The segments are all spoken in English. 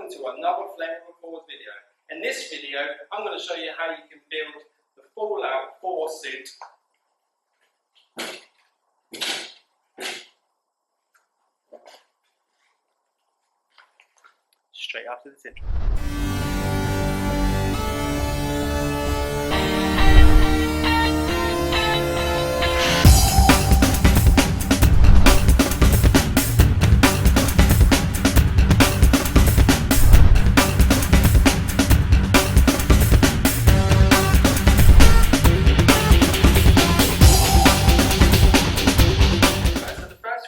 welcome to another Flame Record video. In this video, I'm going to show you how you can build the Fallout 4 suit. Straight after this intro.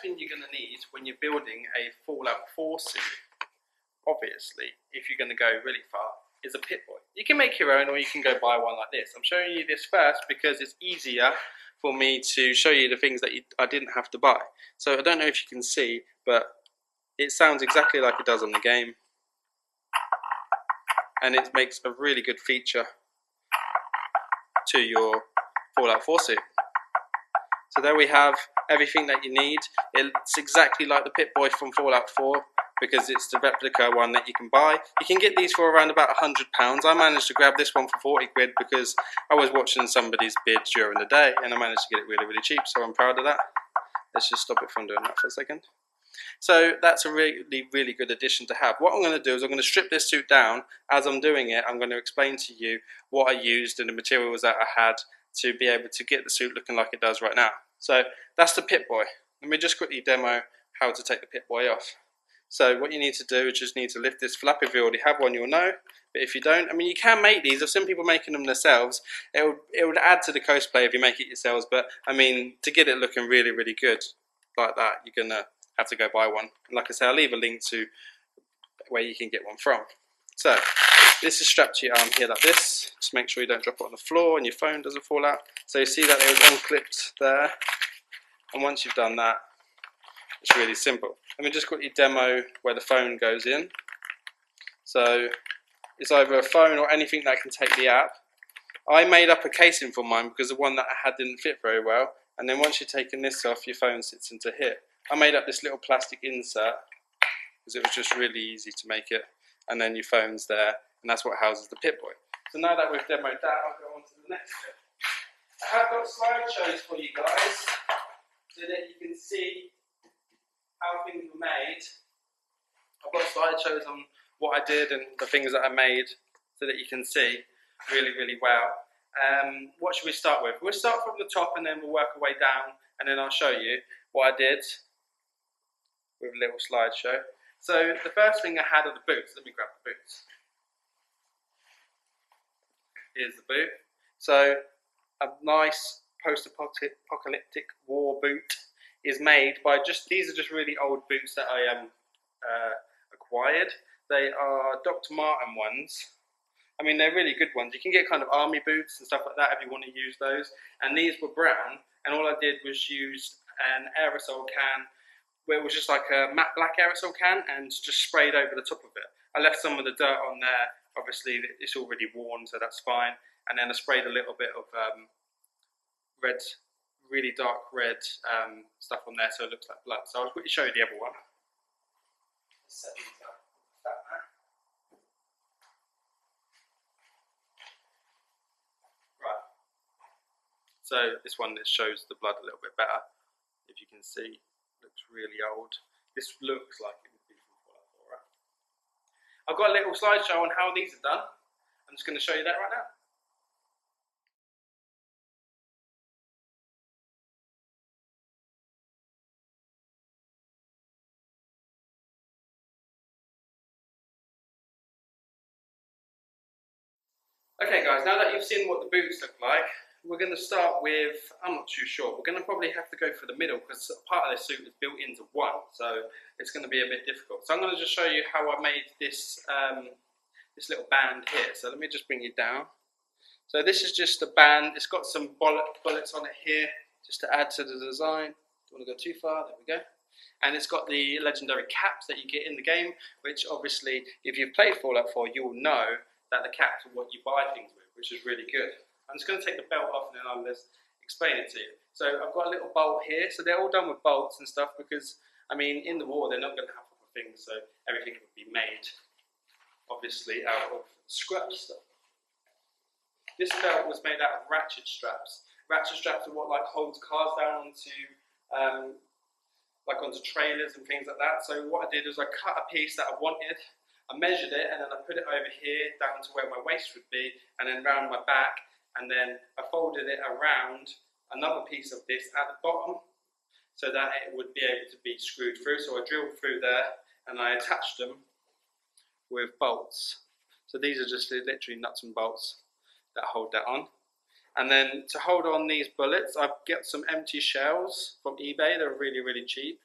You're going to need when you're building a Fallout 4 suit, obviously, if you're going to go really far, is a Pip-Boy. You can make your own or you can go buy one like this. I'm showing you this first because it's easier for me to show you the things that I didn't have to buy. So I don't know if you can see, but it sounds exactly like it does on the game. And it makes a really good feature to your Fallout 4 suit. So there we have everything that you need. It's exactly like the Pip-Boy from Fallout 4 because it's the replica one that you can buy. You can get these for around about £100. I managed to grab this one for 40 quid because I was watching somebody's bid during the day and I managed to get it really, really cheap, so I'm proud of that. Let's just stop it from doing that for a second. So that's a really, really good addition to have. What I'm going to do is I'm going to strip this suit down. As I'm doing it, I'm going to explain to you what I used and the materials that I had to be able to get the suit looking like it does right now. So that's the Pip-Boy. Let me just quickly demo how to take the Pip-Boy off. So what you need to do is just need to lift this flap. If you already have one, you'll know. But if you don't, I mean, you can make these. I've seen people making them themselves. It would add to the cosplay if you make it yourselves. But I mean, to get it looking really, really good like that, you're gonna have to go buy one. And like I say, I'll leave a link to where you can get one from. So this is strapped to your arm here like this. Just make sure you don't drop it on the floor and your phone doesn't fall out. So you see that it was unclipped there. And once you've done that, it's really simple. Let me just quickly demo where the phone goes in. So it's either a phone or anything that can take the app. I made up a casing for mine because the one that I had didn't fit very well. And then once you've taken this off, your phone sits into here. I made up this little plastic insert because it was just really easy to make it. And then your phone's there, and that's what houses the Pip-Boy. So now that we've demoed that, I'll go on to the next bit. I have got slideshows for you guys so that you can see how things were made. I've got slideshows on what I did and the things that I made so that you can see really, really well. What should we start with? We'll start from the top and then we'll work our way down, and then I'll show you what I did with a little slideshow. So the first thing I had are the boots. Let me grab the boots. Here's the boot. So a nice post-apocalyptic war boot is made by these are just really old boots that I acquired. They are Dr. Martin ones. I mean, they're really good ones. You can get kind of army boots and stuff like that if you want to use those. And these were brown, and all I did was use an aerosol can where it was just like a matte black aerosol can and just sprayed over the top of it. I left some of the dirt on there. Obviously, it's already worn, so that's fine. And then I sprayed a little bit of red, really dark red stuff on there, so it looks like blood. So I'll quickly show you the other one. Let's set these up. Right. So this one that shows the blood a little bit better, if you can see. Looks really old. This looks like it would be from Fallout 4, right? I've got a little slideshow on how these are done. I'm just going to show you that right now. Okay guys, now that you've seen what the boots look like, we're going to start with, I'm not too sure, we're going to probably have to go for the middle because part of this suit is built into one, so it's going to be a bit difficult. So I'm going to just show you how I made this, this little band here. So let me just bring you down. So this is just a band, it's got some bullets on it here, just to add to the design. Don't want to go too far, there we go. And it's got the legendary caps that you get in the game, which obviously, if you've played Fallout 4, you'll know that the caps are what you buy things with, which is really good. I'm just going to take the belt off and then I'll just explain it to you. So I've got a little bolt here. So they're all done with bolts and stuff because, I mean, in the war, they're not going to have proper things, so everything would be made obviously out of scrap stuff. This belt was made out of ratchet straps. Ratchet straps are what like holds cars down onto onto trailers and things like that. So what I did was I cut a piece that I wanted, I measured it, and then I put it over here down to where my waist would be, and then round my back, and then I folded it around another piece of this at the bottom so that it would be able to be screwed through. So I drilled through there and I attached them with bolts. So these are just literally nuts and bolts that hold that on. And then to hold on these bullets, I've got some empty shells from eBay. They're really, really cheap.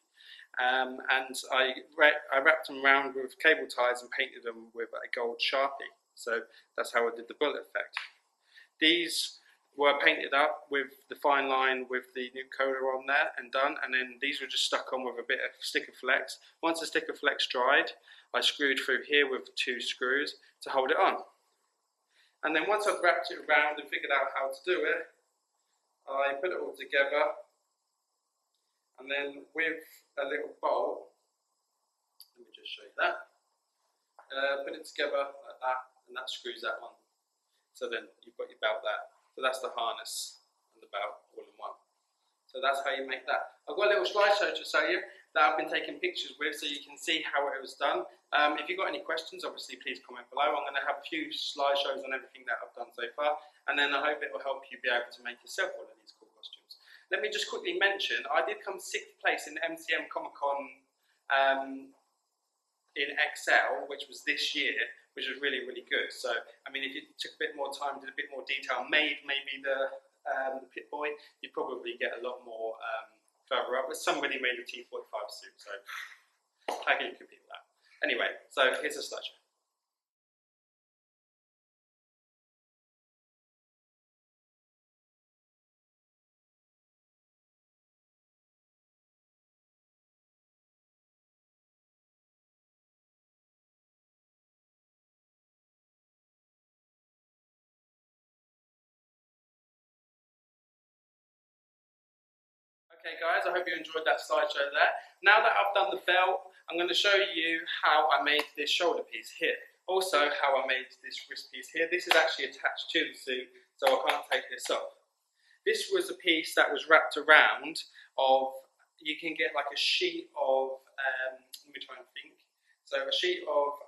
And I wrapped them around with cable ties and painted them with a gold Sharpie. So that's how I did the bullet effect. These were painted up with the fine line with the new coater on there and done. And then these were just stuck on with a bit of sticker flex. Once the sticker flex dried, I screwed through here with 2 screws to hold it on. And then once I'd wrapped it around and figured out how to do it, I put it all together, and then with a little bolt, let me just show you that, put it together like that, and that screws that on. So then you've got your belt there. So that's the harness and the belt all in one. So that's how you make that. I've got a little slideshow to show you that I've been taking pictures with, so you can see how it was done. If you've got any questions, obviously please comment below. I'm going to have a few slideshows on everything that I've done so far, and then I hope it will help you be able to make yourself one of these cool costumes. Let me just quickly mention, I did come 6th place in MCM Comic Con in Excel, which was this year, which was really, really good. So, I mean, if you took a bit more time, did a bit more detail, made maybe the Pip-Boy, you'd probably get a lot more further up. But somebody made a T-45 suit, so how can you compete with that? Anyway, so here's a slideshow. Okay guys, I hope you enjoyed that slideshow there. Now that I've done the belt, I'm going to show you how I made this shoulder piece here. Also how I made this wrist piece here. This is actually attached to the suit, so I can't take this off. This was a piece that was wrapped around of, you can get like a sheet of, let me try and think. So a sheet of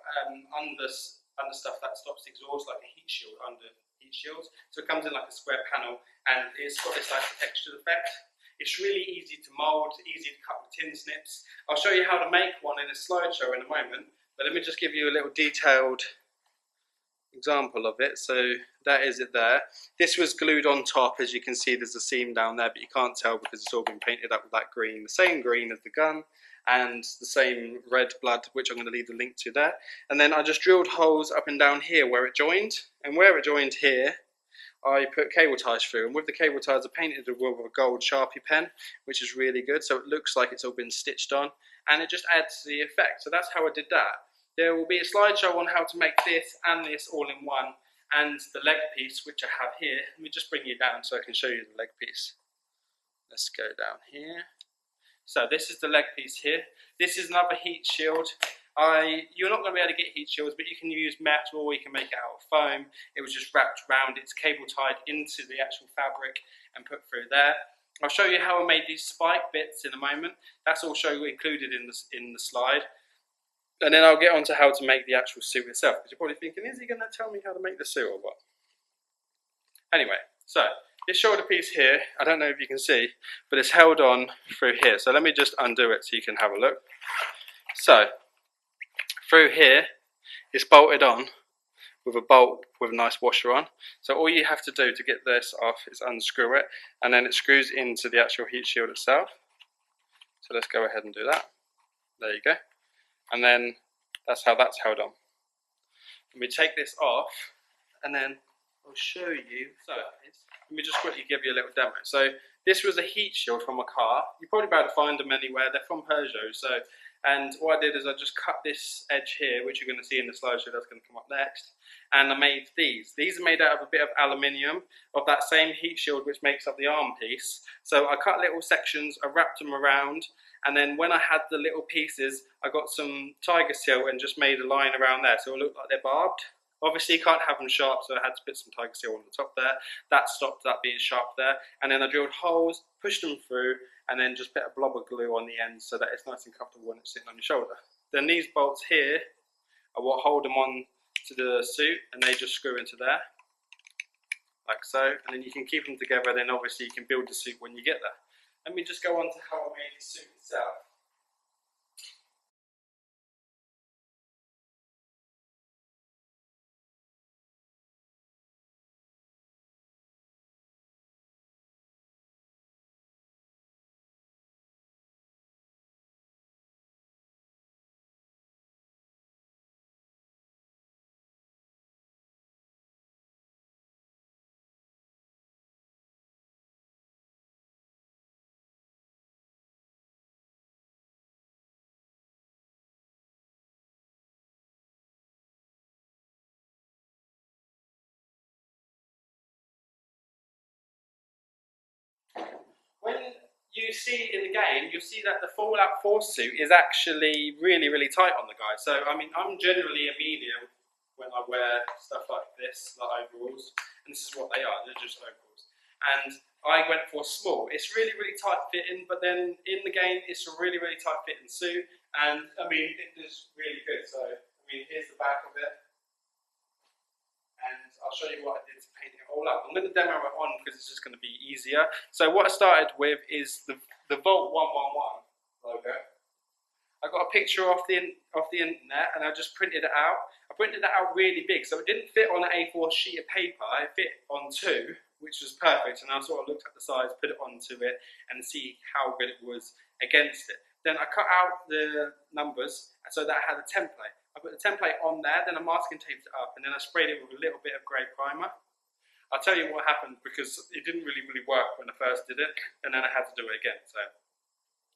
under stuff that stops exhaust, like a heat shield under heat shields. So it comes in like a square panel, and it's got this like textured effect. It's really easy to mould, easy to cut with tin snips. I'll show you how to make one in a slideshow in a moment, but let me just give you a little detailed example of it. So that is it there. This was glued on top. As you can see, there's a seam down there, but you can't tell because it's all been painted up with that green, the same green as the gun, and the same red blood, which I'm going to leave the link to there. And then I just drilled holes up and down here where it joined, and where it joined here, I put cable ties through, and with the cable ties I painted the wool with a gold Sharpie pen, which is really good, so it looks like it's all been stitched on, and it just adds to the effect. So that's how I did that. There will be a slideshow on how to make this and this all in one, and the leg piece, which I have here. Let me just bring you down so I can show you the leg piece. Let's go down here. So this is the leg piece here. This is another heat shield. You're not going to be able to get heat shields, but you can use metal, or you can make it out of foam. It was just wrapped around, it's cable tied into the actual fabric and put through there. I'll show you how I made these spike bits in a moment. That's also included in the slide. And then I'll get on to how to make the actual suit itself, because you're probably thinking, is he going to tell me how to make the suit or what? Anyway, so this shoulder piece here, I don't know if you can see, but it's held on through here. So let me just undo it so you can have a look. So through here, it's bolted on with a bolt with a nice washer on. So all you have to do to get this off is unscrew it, and then it screws into the actual heat shield itself. So let's go ahead and do that. There you go. And then that's how that's held on. And we take this off, and then I'll show you. So let me just quickly give you a little demo. So this was a heat shield from a car. You're probably about to find them anywhere. They're from Peugeot. So And what I did is I just cut this edge here, which you're going to see in the slideshow that's going to come up next, and I made these. These are made out of a bit of aluminium of that same heat shield which makes up the arm piece. So I cut little sections, I wrapped them around, and then when I had the little pieces, I got some tiger seal and just made a line around there so it looked like they're barbed. Obviously you can't have them sharp, so I had to put some tiger seal on the top there. That stopped that being sharp there. And then I drilled holes, pushed them through, and then just put a blob of glue on the end so that it's nice and comfortable when it's sitting on your shoulder. Then these bolts here are what hold them on to the suit, and they just screw into there, like so. And then you can keep them together, then obviously you can build the suit when you get there. Let me just go on to how I made the suit itself. When you see in the game, you'll see that the Fallout 4 suit is actually really, really tight on the guy. So, I mean, I'm generally a medium when I wear stuff like this, like overalls, and this is what they are, they're just overalls. And I went for small. It's really, really tight fitting, but then in the game, it's a really, really tight fitting suit, and I mean, it is really good. So, I mean, here's the back of it. And I'll show you what I did to paint it all up. I'm going to demo it on because it's just going to be easier. So what I started with is the Vault 111 logo. I got a picture off the internet and I just printed it out. I printed it out really big, so it didn't fit on an A4 sheet of paper. It fit on 2, which was perfect. And I sort of looked at the size, put it onto it, and see how good it was against it. Then I cut out the numbers so that I had a template. I put the template on there, then I masking taped it up, and then I sprayed it with a little bit of grey primer. I'll tell you what happened because it didn't really work when I first did it, and then I had to do it again. So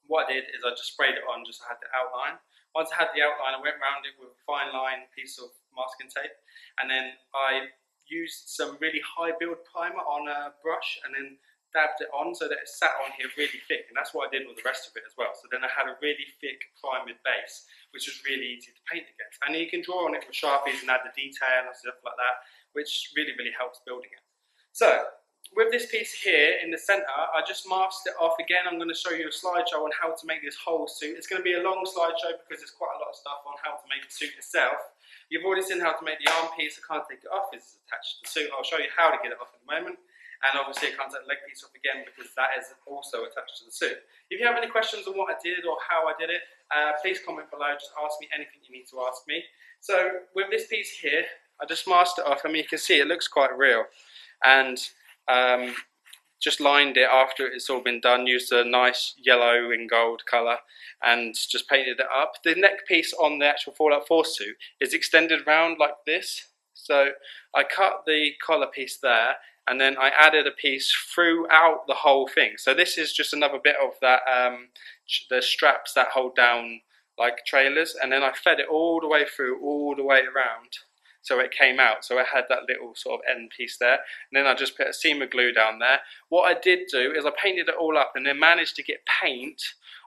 what I did is I just sprayed it on, just so I had the outline. Once I had the outline, I went around it with a fine line piece of masking tape, and then I used some really high build primer on a brush, and then dabbed it on so that it sat on here really thick, and that's what I did with the rest of it as well. So then I had a really thick primed base, which was really easy to paint against. And you can draw on it with Sharpies and add the detail and stuff like that, which really, really helps building it. So with this piece here in the center, I just masked it off again. I'm going to show you a slideshow on how to make this whole suit. It's going to be a long slideshow because there's quite a lot of stuff on how to make the suit itself. You've already seen how to make the arm piece. I can't take it off, it's attached to the suit. I'll show you how to get it off in a moment. And obviously I can't take the leg piece off again because that is also attached to the suit. If you have any questions on what I did or how I did it, please comment below, just ask me anything you need to ask me. So with this piece here, I just masked it off. I mean, you can see it looks quite real. And just lined it after it's all been done, used a nice yellow and gold colour and just painted it up. The neck piece on the actual Fallout 4 suit is extended round like this. So I cut the collar piece there, and then I added a piece throughout the whole thing. So this is just another bit of that, the straps that hold down like trailers, and then I fed it all the way through, all the way around, so it came out. So I had that little sort of end piece there, and then I just put a seam of glue down there. What I did do is I painted it all up and then managed to get paint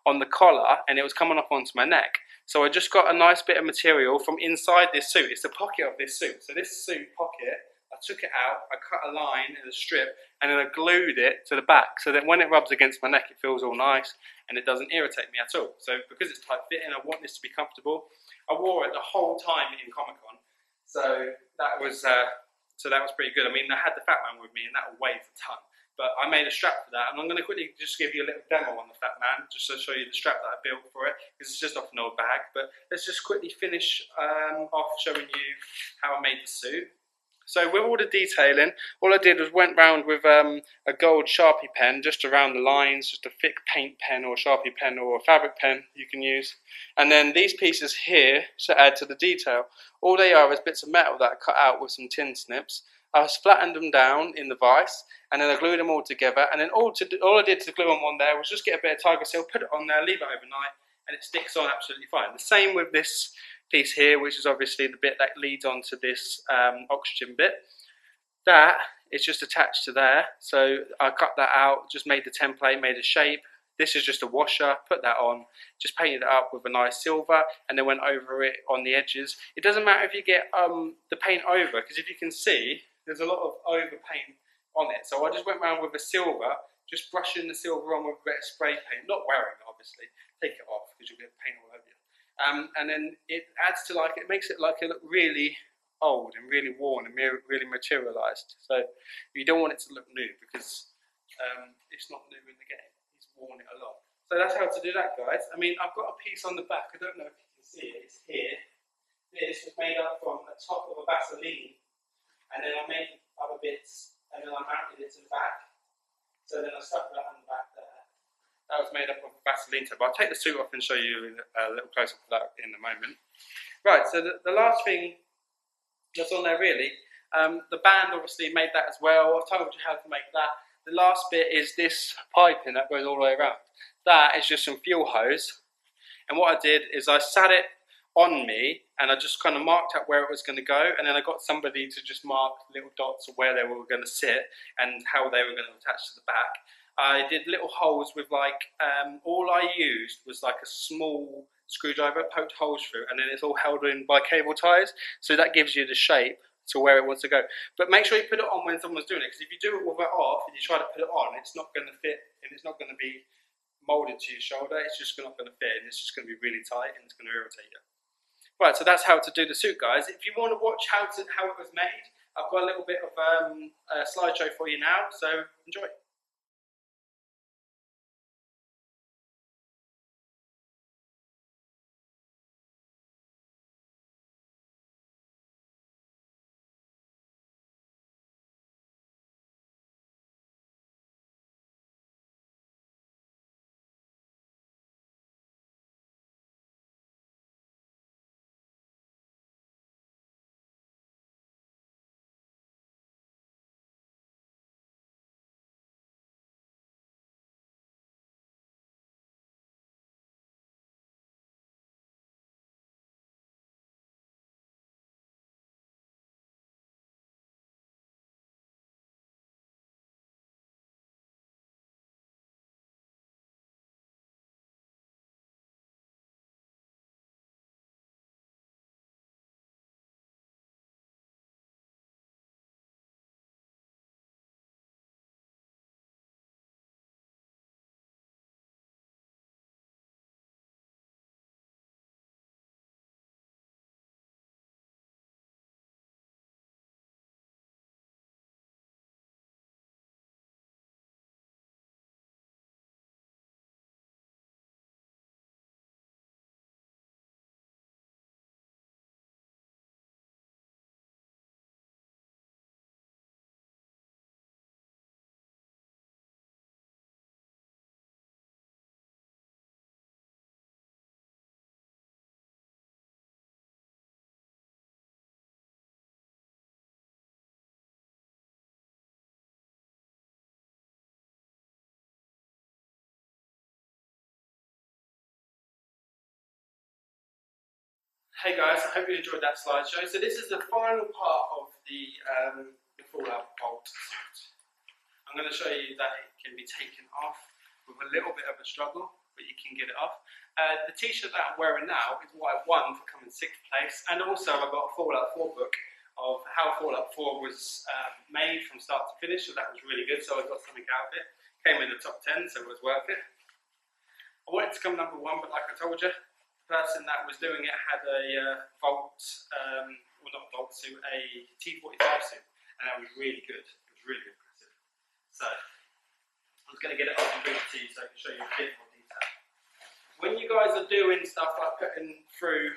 on the collar, and it was coming off onto my neck. So I just got a nice bit of material from inside this suit. It's the pocket of this suit. So this suit pocket, I took it out, I cut a line in a strip, and then I glued it to the back so that when it rubs against my neck, it feels all nice and it doesn't irritate me at all. So because it's tight fitting, I want this to be comfortable. I wore it the whole time in Comic-Con, so that was pretty good. I mean, I had the Fat Man with me, and that weighed a ton. But I made a strap for that, and I'm going to quickly just give you a little demo on the Fat Man, just to show you the strap that I built for it, because it's just off an old bag. But let's just quickly finish off showing you how I made the suit. So with all the detailing, all I did was went round with a gold Sharpie pen just around the lines, just a thick paint pen or Sharpie pen or a fabric pen you can use. And then these pieces here to add to the detail. All they are is bits of metal that I cut out with some tin snips. I flattened them down in the vise, and then I glued them all together. And then all I did to glue them on there was just get a bit of tiger seal, put it on there, leave it overnight, and it sticks on absolutely fine. The same with this piece here, which is obviously the bit that leads onto this oxygen bit. That is just attached to there, so I cut that out, just made the template, made a shape. This is just a washer, put that on, just painted it up with a nice silver, and then went over it on the edges. It doesn't matter if you get the paint over, because if you can see, there's a lot of over paint on it. So I just went around with a silver, just brushing the silver on with a bit of spray paint, not wearing it obviously, take it off because you'll get paint all over you. And then it adds to, like, it makes it like it look really old and really worn and really materialised. So you don't want it to look new, because it's not new in the game. He's worn it a lot. So that's how to do that, guys. I mean, I've got a piece on the back. I don't know if you can see it. It's here. This was made up from the top of a Vaseline, and then I made other bits, and then I mounted it to the back. So then I stuck that on the back there. That was made up of Vaseline tape. I'll take the suit off and show you a little close-up of that in a moment. Right, so the last thing that's on there really, the band obviously made that as well. I've told you how to make that. The last bit is this piping that goes all the way around. That is just some fuel hose. And what I did is I sat it on me, and I just kind of marked out where it was going to go, and then I got somebody to just mark little dots of where they were going to sit and how they were going to attach to the back. I did little holes with, like, all I used was like a small screwdriver, poked holes through, and then it's all held in by cable ties, so that gives you the shape to where it wants to go. But make sure you put it on when someone's doing it, because if you do it with it off and you try to put it on, it's not going to fit, and it's not going to be molded to your shoulder. It's just not going to fit, and it's just going to be really tight, and it's going to irritate you. Right, so that's how to do the suit, guys. If you want to watch how it was made, I've got a little bit of a slideshow for you now, so enjoy. Hey guys, I hope you enjoyed that slideshow. So this is the final part of the Fallout Bolt suit. I'm going to show you that it can be taken off with a little bit of a struggle, but you can get it off. The t-shirt that I'm wearing now is what I won for coming 6th place, and also I've got a Fallout 4 book of how Fallout 4 was made from start to finish, so that was really good, so I got something out of it. Came in the top 10, so it was worth it. I wanted to come number 1, but like I told you, the person that was doing it had a Volt, well not Volt suit, a T-45 suit, and that was really good. It was really impressive. So, I'm just going to get it up and bring it to you so I can show you a bit more detail. When you guys are doing stuff like putting through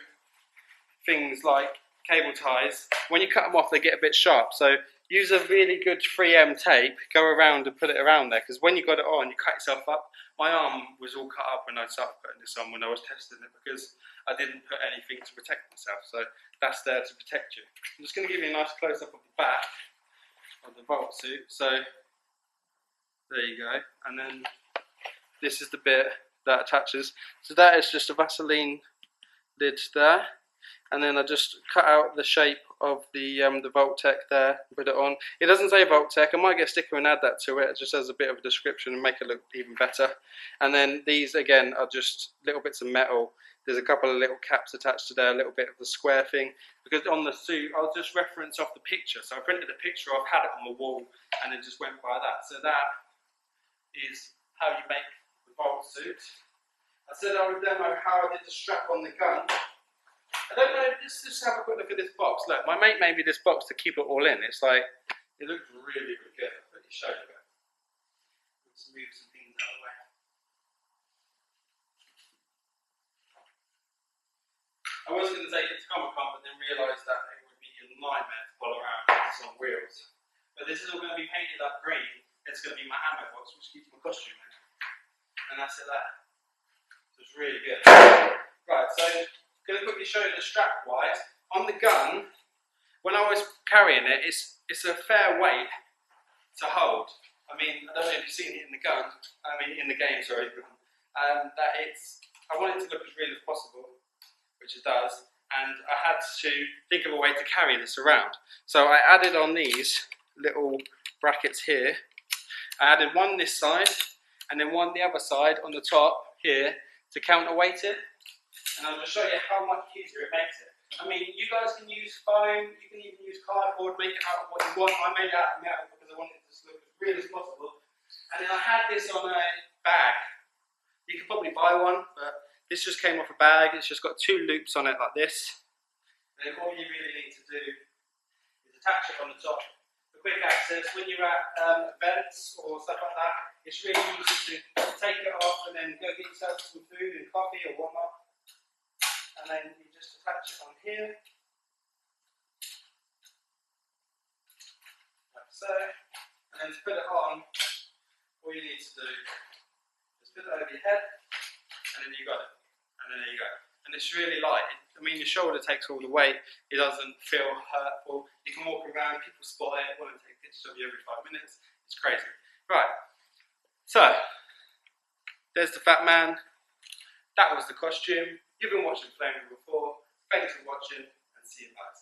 things like cable ties, when you cut them off they get a bit sharp, so use a really good 3M tape, go around and put it around there, because when you got it on, you cut yourself up. My arm was all cut up when I started putting this on when I was testing it, because I didn't put anything to protect myself, so that's there to protect you. I'm just going to give you a nice close-up of the back of the Volt suit, so there you go, and then this is the bit that attaches. So that is just a Vaseline lid there, and then I just cut out the shape of the Vault-Tec there, put it on. It doesn't say Vault-Tec. I might get a sticker and add that to it. It just has a bit of a description and make it look even better. And then these again are just little bits of metal. There's a couple of little caps attached to there, a little bit of the square thing, because on the suit I'll just reference off the picture. So I printed a picture off, had it on the wall, and then just went by that. So that is how you make the Vault suit. I said I would demo how I did the strap on the gun. I don't know, let's just have a quick look at this box. Look, my mate made me this box to keep it all in. It's like, it looks really, really good. I'll quickly show you it. Let's move some things out of the way. I was going to take it to Comic-Con, but then realised that it would be a nightmare to pull around because it's on wheels. But this is all going to be painted up green. It's going to be my ammo box, which keeps my costume in. And that's it there. So it's really good. Right, so I'm going to quickly show you the strap-wise. On the gun, when I was carrying it, it's a fair weight to hold. I mean, I don't know if you've seen it in the gun, in the game, sorry. That it's, I want it to look as real as possible, which it does, and I had to think of a way to carry this around. So I added on these little brackets here. I added one this side, and then one the other side on the top here to counterweight it. And I'll just show you how much easier it makes it. I mean, you guys can use foam, you can even use cardboard, make it out of what you want. I made it out of metal because I wanted it to look as real as possible. And then I had this on a bag. You could probably buy one, but this just came off a bag. It's just got two loops on it like this. And then all you really need to do is attach it on the top. For quick access, when you're at events or stuff like that, it's really easy to take it off and then go get yourself some food and coffee or whatnot. And then you just attach it on here. Like so. And then to put it on, all you need to do is put it over your head, and then you got it. And then there you go. And it's really light. I mean, your shoulder takes all the weight. It doesn't feel hurtful. You can walk around, people spot it, want to take pictures of you every 5 minutes. It's crazy. Right. So, there's the Fat Man. That was the costume. You've been watching Flame before. Thanks for watching, and see you guys.